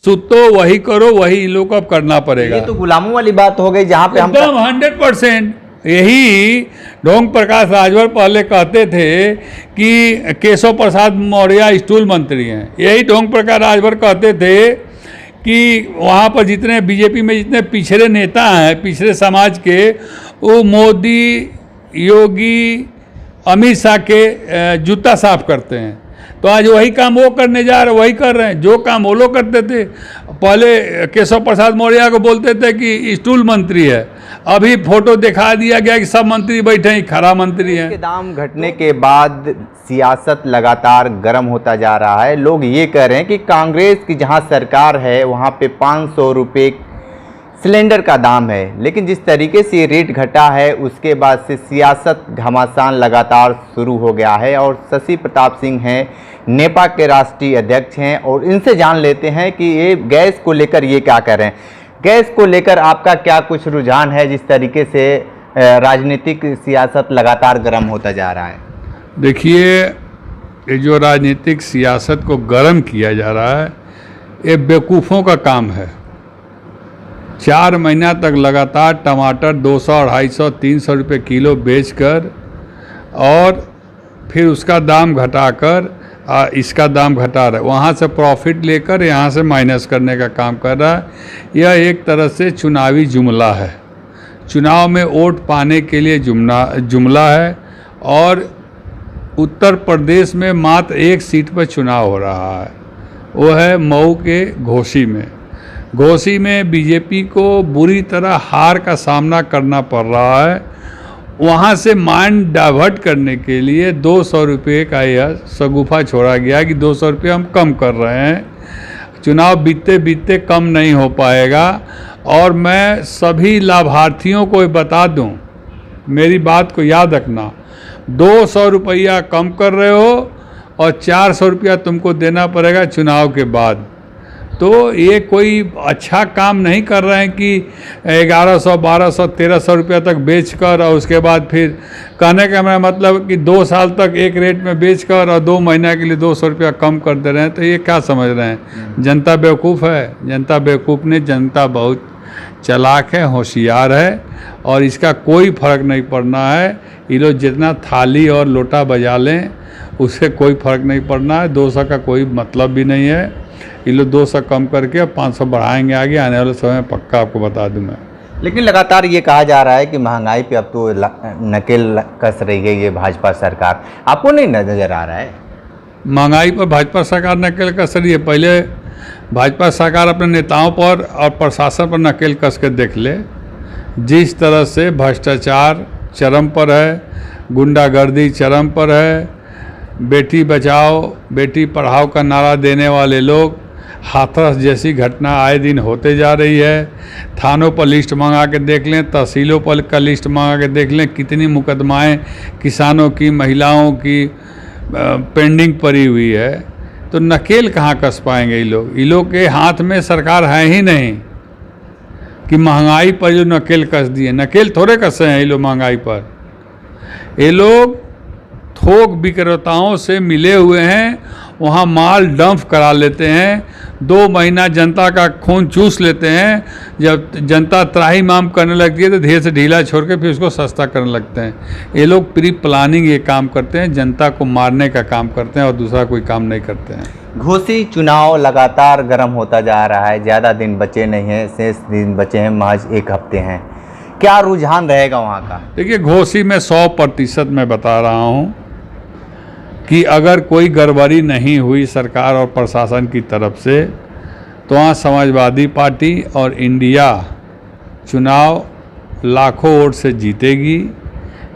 सुतो वही करो, वही इन लोग को अब करना पड़ेगा। ये तो गुलामों वाली बात हो गई, जहाँ पे हम एकदम 100%। यही ढोंग प्रकाश राजभर पहले कहते थे कि केशव प्रसाद मौर्य स्टूल मंत्री हैं। यही ढोंग प्रकाश राजभर कहते थे कि वहाँ पर जितने बीजेपी में जितने पिछड़े नेता हैं, पिछड़े समाज के, वो मोदी, योगी, अमित शाह के जूता साफ करते हैं। तो आज वही काम वो करने जा रहे, वही कर रहे हैं जो काम वो लोग करते थे। पहले केशव प्रसाद मौर्य को बोलते थे कि स्टूल मंत्री है, अभी फोटो दिखा दिया गया कि सब मंत्री बैठे हैं, खरा मंत्री हैं। दाम घटने के बाद सियासत लगातार गर्म होता जा रहा है। लोग ये कह रहे हैं कि कांग्रेस की जहां सरकार है वहां पे 500 रुपये सिलेंडर का दाम है, लेकिन जिस तरीके से ये रेट घटा है उसके बाद से सियासत घमासान लगातार शुरू हो गया है। और शशि प्रताप सिंह हैं, नेपा के राष्ट्रीय अध्यक्ष हैं, और इनसे जान लेते हैं कि ये गैस को लेकर ये क्या कह रहे हैं। गैस को लेकर आपका क्या कुछ रुझान है, जिस तरीके से राजनीतिक सियासत लगातार गर्म होता जा रहा है? देखिए, ये जो राजनीतिक सियासत को गर्म किया जा रहा है, ये बेवकूफ़ों का काम है। 4 महीना तक लगातार टमाटर 200, 250, 300 रुपये किलो बेचकर और फिर उसका दाम घटाकर इसका दाम घटा रहा है, वहाँ से प्रॉफिट लेकर यहाँ से माइनस करने का काम कर रहा है। यह एक तरह से चुनावी जुमला है, चुनाव में वोट पाने के लिए जुमला है। और उत्तर प्रदेश में मात्र एक सीट पर चुनाव हो रहा है, वो है मऊ के घोसी में। घोसी में बीजेपी को बुरी तरह हार का सामना करना पड़ रहा है। वहाँ से माइंड डाइवर्ट करने के लिए 200 रुपये का यह शगुफा छोड़ा गया कि 200 रुपये हम कम कर रहे हैं, चुनाव बीतते बीतते कम नहीं हो पाएगा। और मैं सभी लाभार्थियों को बता दूं, मेरी बात को याद रखना, 200 रुपया कम कर रहे हो और 400 रुपया तुमको देना पड़ेगा चुनाव के बाद। तो ये कोई अच्छा काम नहीं कर रहे हैं कि 1100, 1200, 1300 रुपया तक बेचकर और उसके बाद फिर कहने का मेरा मतलब कि 2 साल तक एक रेट में बेचकर और 2 महीना के लिए 200 रुपया कम कर दे रहे हैं। तो ये क्या समझ रहे हैं? जनता बेवकूफ़ है? जनता बेवकूफ़ नहीं, जनता बहुत चालाक है, होशियार है, और इसका कोई फ़र्क नहीं पड़ना है। ये लोग जितना थाली और लोटा बजा लें उससे कोई फ़र्क नहीं पड़ना है। 200 का कोई मतलब भी नहीं है। ये लोग 200 कम करके 500 बढ़ाएंगे आगे आने वाले समय में, पक्का आपको बता दूं मैं। लेकिन लगातार ये कहा जा रहा है कि महंगाई पे अब तो नकेल कस रही है ये भाजपा सरकार, आपको नहीं नजर आ रहा है? महंगाई पर भाजपा सरकार नकेल कस रही है। पहले भाजपा सरकार अपने नेताओं पर और प्रशासन पर नकेल कस के देख ले। जिस तरह से भ्रष्टाचार चरम पर है, गुंडागर्दी चरम पर है, बेटी बचाओ बेटी पढ़ाओ का नारा देने वाले लोग, हाथरस जैसी घटना आए दिन होते जा रही है। थानों पर लिस्ट मंगा के देख लें, तहसीलों पर का लिस्ट मंगा के देख लें, कितनी मुकदमाएं किसानों की, महिलाओं की पेंडिंग पड़ी हुई है। तो नकेल कहाँ कस पाएंगे ये लोग? ये लोग के हाथ में सरकार है ही नहीं कि महंगाई पर जो नकेल कस दिए। नकेल थोड़े कसे हैं ये लोग महंगाई पर। ये लोग थोक विक्रेताओं से मिले हुए हैं, वहाँ माल डंप करा लेते हैं, 2 महीना जनता का खून चूस लेते हैं। जब जनता त्राही माम करने लगती है तो धीरे से ढीला छोड़ के फिर उसको सस्ता करने लगते हैं। ये लोग प्री प्लानिंग ये काम करते हैं, जनता को मारने का काम करते हैं और दूसरा कोई काम नहीं करते हैं। घोसी चुनाव लगातार गर्म होता जा रहा है, ज़्यादा दिन बचे नहीं हैं, शेष दिन बचे हैं, महज 1 हफ्ते हैं। क्या रुझान रहेगा वहाँ का? देखिए, घोसी में 100% मैं बता रहा हूँ कि अगर कोई गड़बड़ी नहीं हुई सरकार और प्रशासन की तरफ से तो वहाँ समाजवादी पार्टी और इंडिया चुनाव लाखों वोट से जीतेगी।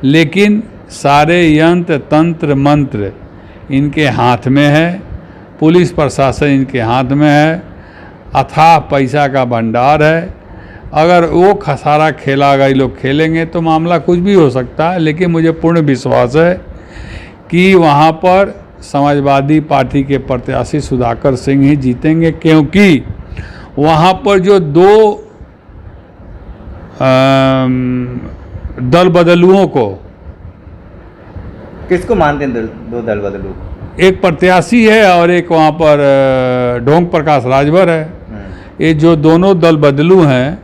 लेकिन सारे यंत्र तंत्र मंत्र इनके हाथ में है, पुलिस प्रशासन इनके हाथ में है, अथाह पैसा का भंडार है। अगर वो खसारा खेला अगर ये लोग खेलेंगे तो मामला कुछ भी हो सकता है। लेकिन मुझे पूर्ण विश्वास है कि वहाँ पर समाजवादी पार्टी के प्रत्याशी सुधाकर सिंह ही जीतेंगे, क्योंकि वहाँ पर जो 2 दल बदलुओं को, किसको मानते हैं 2 दल बदलू? एक प्रत्याशी है और एक वहाँ पर ढोंग प्रकाश राजभर है। ये जो दोनों दल बदलू हैं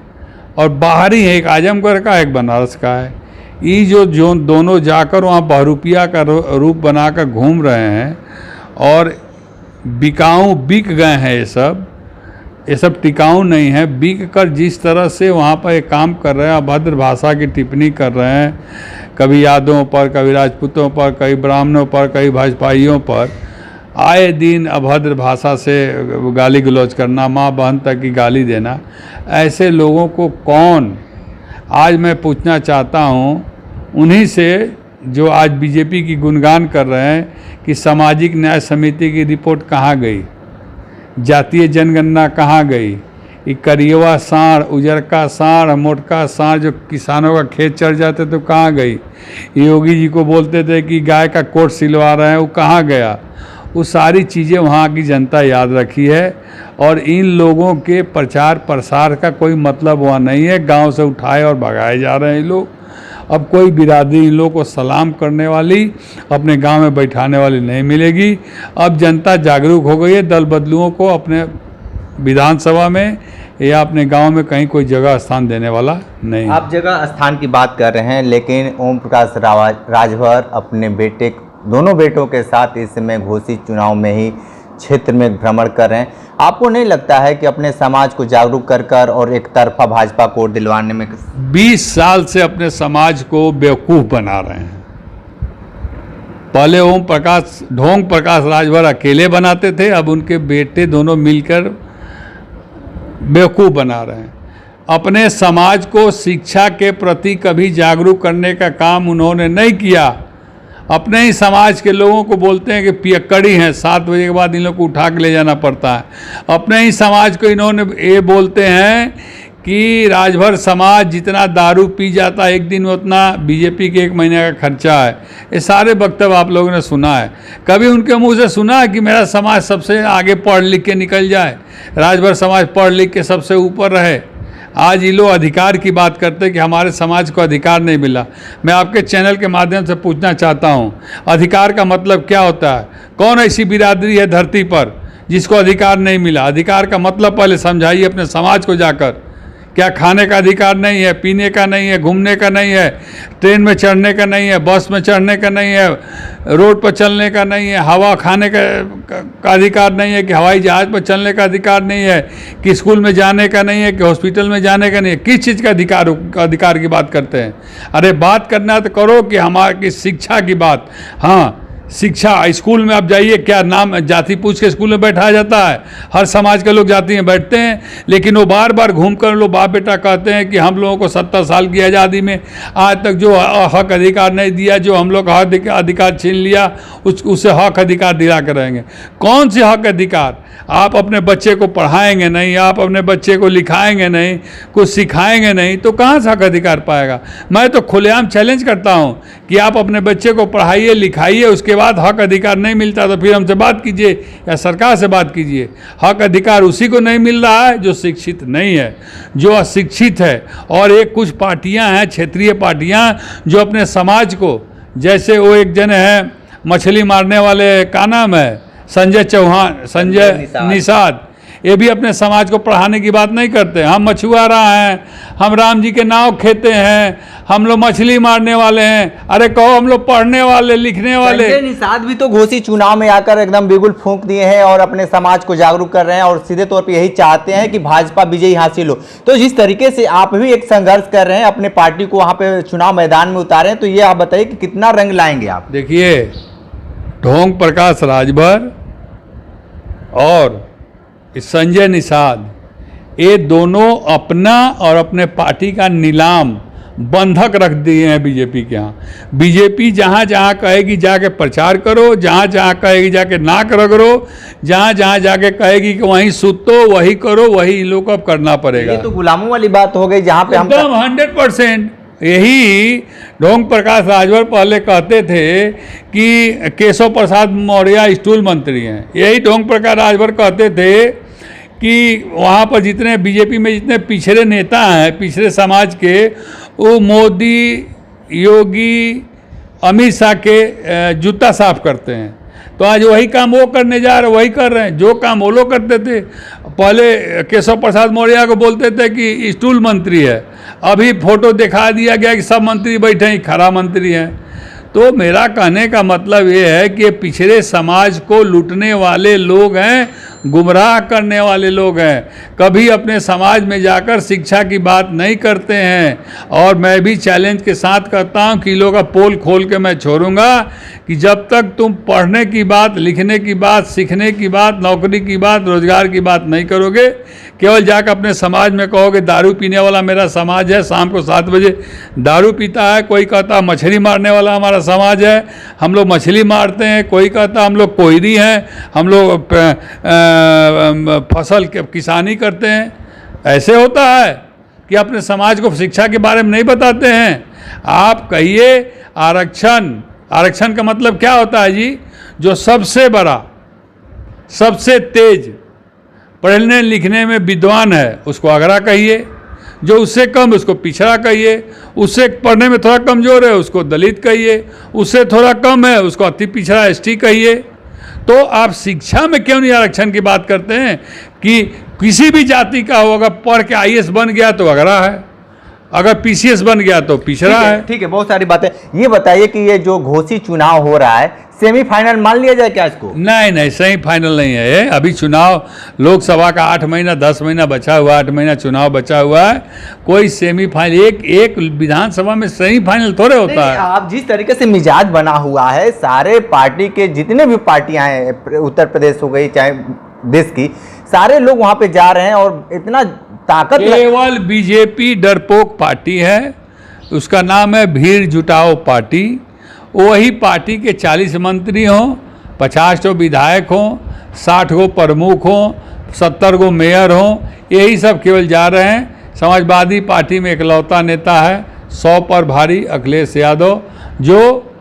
और बाहरी है, एक आजमगढ़ का एक बनारस का है, ये जो दोनों जाकर वहाँ बहरूपिया का रूप बनाकर घूम रहे हैं और बिक गए हैं। ये सब टिकाऊ नहीं है। बिक कर जिस तरह से वहाँ पर एक काम कर रहे हैं, अभद्र भाषा की टिप्पणी कर रहे हैं, कभी यादवों पर, कभी राजपूतों पर, कभी ब्राह्मणों पर, कभी भाजपाइयों पर, आए दिन अभद्र भाषा से गाली गलौज करना, माँ बहन तक की गाली देना, ऐसे लोगों को कौन, आज मैं पूछना चाहता हूँ उन्हीं से जो आज बीजेपी की गुणगान कर रहे हैं कि सामाजिक न्याय समिति की रिपोर्ट कहाँ गई, जातीय जनगणना कहाँ गई, ये करियवा साँड़, उजरका साँड़, मोटका साँड़ जो किसानों का खेत चढ़ जाते तो कहाँ गई, योगी जी को बोलते थे कि गाय का कोट सिलवा रहे हैं, वो कहाँ गया। वो सारी चीज़ें वहाँ की जनता याद रखी है और इन लोगों के प्रचार प्रसार का कोई मतलब वहाँ नहीं है। गांव से उठाए और भगाए जा रहे हैं ये लोग। अब कोई बिरादरी इन लोगों को सलाम करने वाली, अपने गांव में बैठाने वाली नहीं मिलेगी। अब जनता जागरूक हो गई है। दल बदलुओं को अपने विधानसभा में या अपने गांव में कहीं कोई जगह स्थान देने वाला नहीं। आप जगह स्थान की बात कर रहे हैं, लेकिन ओम प्रकाश राजभर अपने दोनों बेटों के साथ इस समय घोषित चुनाव में ही क्षेत्र में भ्रमण कर रहे हैं। आपको नहीं लगता है कि अपने समाज को जागरूक कर और एक तरफा भाजपा को वोट दिलवाने में 20 साल से अपने समाज को बेवकूफ़ बना रहे हैं। पहले ढोंग प्रकाश राजभर अकेले बनाते थे, अब उनके बेटे दोनों मिलकर बेवकूफ़ बना रहे हैं। अपने समाज को शिक्षा के प्रति कभी जागरूक करने का काम उन्होंने नहीं किया। अपने ही समाज के लोगों को बोलते हैं कि पियक्कड़ी हैं, 7 बजे के बाद इन लोग को उठा के ले जाना पड़ता है। अपने ही समाज को इन्होंने ये बोलते हैं कि राजभर समाज जितना दारू पी जाता है एक दिन में उतना बीजेपी के 1 महीने का खर्चा है। ये सारे वक्तव्य आप लोगों ने सुना है। कभी उनके मुंह से सुना है कि मेरा समाज सबसे आगे पढ़ लिख के निकल जाए, राजभर समाज पढ़ लिख के सबसे ऊपर रहे। आज ये लोग अधिकार की बात करते हैं कि हमारे समाज को अधिकार नहीं मिला। मैं आपके चैनल के माध्यम से पूछना चाहता हूँ, अधिकार का मतलब क्या होता है? कौन ऐसी बिरादरी है धरती पर जिसको अधिकार नहीं मिला? अधिकार का मतलब पहले समझाइए अपने समाज को जाकर। क्या खाने का अधिकार नहीं है, पीने का नहीं है, घूमने का नहीं है, ट्रेन में चढ़ने का नहीं है, बस में चढ़ने का नहीं है, रोड पर चलने का नहीं है, हवा खाने का अधिकार नहीं है, कि हवाई जहाज़ पर चलने का अधिकार नहीं है, कि स्कूल में जाने का नहीं है, कि हॉस्पिटल में जाने का नहीं है? किस चीज़ का अधिकार की बात करते हैं? अरे बात करना तो करो कि हमारी शिक्षा की बात। हाँ, शिक्षा स्कूल में आप जाइए, क्या नाम जाति पूछ के स्कूल में बैठाया जाता है? हर समाज के लोग जाती हैं, बैठते हैं, लेकिन वो बार बार घूम कर लोग बाप बेटा कहते हैं कि हम लोगों को 70 साल की आज़ादी में आज तक जो हक अधिकार नहीं दिया, जो हम लोग हक अधिकार छीन लिया, उससे हक अधिकार दिला कर रहेंगे। कौन से हक अधिकार? आप अपने बच्चे को पढ़ाएंगे नहीं, आप अपने बच्चे को लिखाएंगे नहीं, कुछ सिखाएंगे नहीं, तो कहाँ से हक अधिकार पाएगा? मैं तो खुलेआम चैलेंज करता हूँ कि आप अपने बच्चे को पढ़ाइए लिखाइए, उसके बाद हक अधिकार नहीं मिलता तो फिर हमसे बात कीजिए या सरकार से बात कीजिए। हक अधिकार उसी को नहीं मिल रहा है जो शिक्षित नहीं है, जो अशिक्षित है। और एक कुछ पार्टियां हैं, क्षेत्रीय पार्टियां, जो अपने समाज को, जैसे वो एक जन है मछली मारने वाले, का नाम है संजय निषाद, ये भी अपने समाज को पढ़ाने की बात नहीं करते। हम मछुआरा हैं, हम राम जी के नाव खेते हैं, हम लोग मछली मारने वाले हैं। अरे कहो हम लोग पढ़ने वाले लिखने वाले। संजय निषाद भी तो घोषित चुनाव में आकर एकदम बिगुल फूंक दिए हैं और अपने समाज को जागरूक कर रहे हैं और सीधे तौर पे यही चाहते हैं कि भाजपा विजयी हासिल हो। तो जिस तरीके से आप भी एक संघर्ष कर रहे हैं, अपने पार्टी को वहाँ पे चुनाव मैदान में उतारे, तो ये आप बताइए कि कितना रंग लाएंगे आप? देखिए, ढोंग प्रकाश राजभर और संजय निषाद, ये दोनों अपना और अपने पार्टी का नीलाम बंधक रख दिए हैं बीजेपी के यहाँ। बीजेपी जहाँ जहाँ कहेगी जाके प्रचार करो, जहाँ जहाँ कहेगी जाके नाक रगड़ो, जहाँ जहाँ जाके कहेगी कि वहीं सुतो वही करो, वही इन लोग को अब करना पड़ेगा। ये तो गुलामों वाली बात हो गई, जहाँ पे हम 100%। यही ढोंग प्रकाश राजभर पहले कहते थे कि केशव प्रसाद मौर्य स्टूल मंत्री हैं। यही ढोंग प्रकाश राजभर कहते थे कि वहाँ पर जितने बीजेपी में जितने पिछड़े नेता हैं, पिछड़े समाज के, वो मोदी, योगी, अमित शाह के जूता साफ करते हैं। तो आज वही काम वो करने जा रहे, वही कर रहे हैं जो काम वो लोग करते थे। पहले केशव प्रसाद मौर्य को बोलते थे कि स्टूल मंत्री है, अभी फोटो दिखा दिया गया कि सब मंत्री बैठे हैं, खरा मंत्री हैं। तो मेरा कहने का मतलब ये है कि पिछड़े समाज को लूटने वाले लोग हैं, गुमराह करने वाले लोग हैं, कभी अपने समाज में जाकर शिक्षा की बात नहीं करते हैं। और मैं भी चैलेंज के साथ कहता हूं कि लोगों का पोल खोल के मैं छोड़ूंगा कि जब तक तुम पढ़ने की बात, लिखने की बात, सीखने की बात, नौकरी की बात, रोजगार की बात नहीं करोगे, केवल जाकर अपने समाज में कहोगे दारू पीने वाला मेरा समाज है, शाम को 7 बजे दारू पीता है, कोई कहता मछली मारने वाला हमारा समाज है, हम लोग मछली मारते हैं, कोई कहता हम लोग कोयरी हैं, हम लोग फसल किसानी करते हैं। ऐसे होता है कि अपने समाज को शिक्षा के बारे में नहीं बताते हैं। आप कहिए आरक्षण, आरक्षण का मतलब क्या होता है जी? जो सबसे बड़ा, सबसे तेज पढ़ने लिखने में विद्वान है उसको अगरा कहिए, जो उससे कम उसको पिछड़ा कहिए, उससे पढ़ने में थोड़ा कमज़ोर है उसको दलित कहिए, उससे थोड़ा कम है उसको अति पिछड़ा एसटी कहिए। तो आप शिक्षा में क्यों नहीं आरक्षण की बात करते हैं कि किसी भी जाति का हो, अगर पढ़ के आईएएस बन गया तो अगरा है, अगर पीसीएस बन गया तो पिछड़ा है। ठीक है, बहुत सारी बातें। ये बताइए कि ये जो घोषित चुनाव हो रहा है, सेमीफाइनल मान लिया जाए क्या इसको? नहीं नहीं, सेमीफाइनल नहीं है ये। अभी चुनाव, लोकसभा का 8 महीना 10 महीना बचा हुआ, 8 महीना चुनाव बचा हुआ है। कोई सेमीफाइनल, एक विधानसभा में सेमीफाइनल थोड़े होता है। आप जिस तरीके से मिजाज बना हुआ है, सारे पार्टी के जितने भी पार्टियां हैं, उत्तर प्रदेश हो गई चाहे देश की, सारे लोग वहां पे जा रहे हैं और इतना ताकत, केवल बीजेपी डरपोक पार्टी है, उसका नाम है भीड़ जुटाओ पार्टी। वही पार्टी के 40 मंत्री हों, 50 गो विधायक हों, 60 गो प्रमुख हों, 70 गो मेयर हों, यही सब केवल जा रहे हैं। समाजवादी पार्टी में इकलौता नेता है 100 पर भारी अखिलेश यादव, जो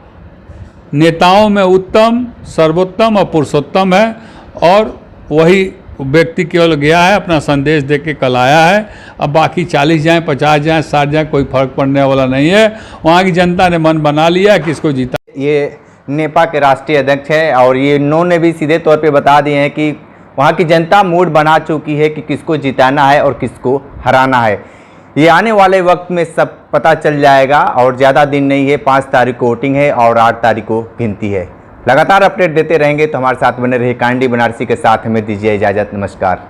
नेताओं में उत्तम, सर्वोत्तम और पुरुषोत्तम है। और वही व्यक्ति केवल गया है, अपना संदेश दे के कल आया है। अब बाकी 40 जाएँ, 50 जाएँ, 60 जाएँ, कोई फर्क पड़ने वाला नहीं है। वहाँ की जनता ने मन बना लिया कि किसको जीता। ये नेपा के राष्ट्रीय अध्यक्ष है और ये इन्होंने भी सीधे तौर पे बता दिए हैं कि वहाँ की जनता मूड बना चुकी है कि किसको जिताना है और किसको हराना है। ये आने वाले वक्त में सब पता चल जाएगा और ज़्यादा दिन नहीं है, 5 तारीख को वोटिंग है और 8 तारीख को गिनती है। लगातार अपडेट देते रहेंगे, तो हमारे साथ बने रहिए। कांडी बनारसी के साथ हमें दीजिए इजाज़त। नमस्कार।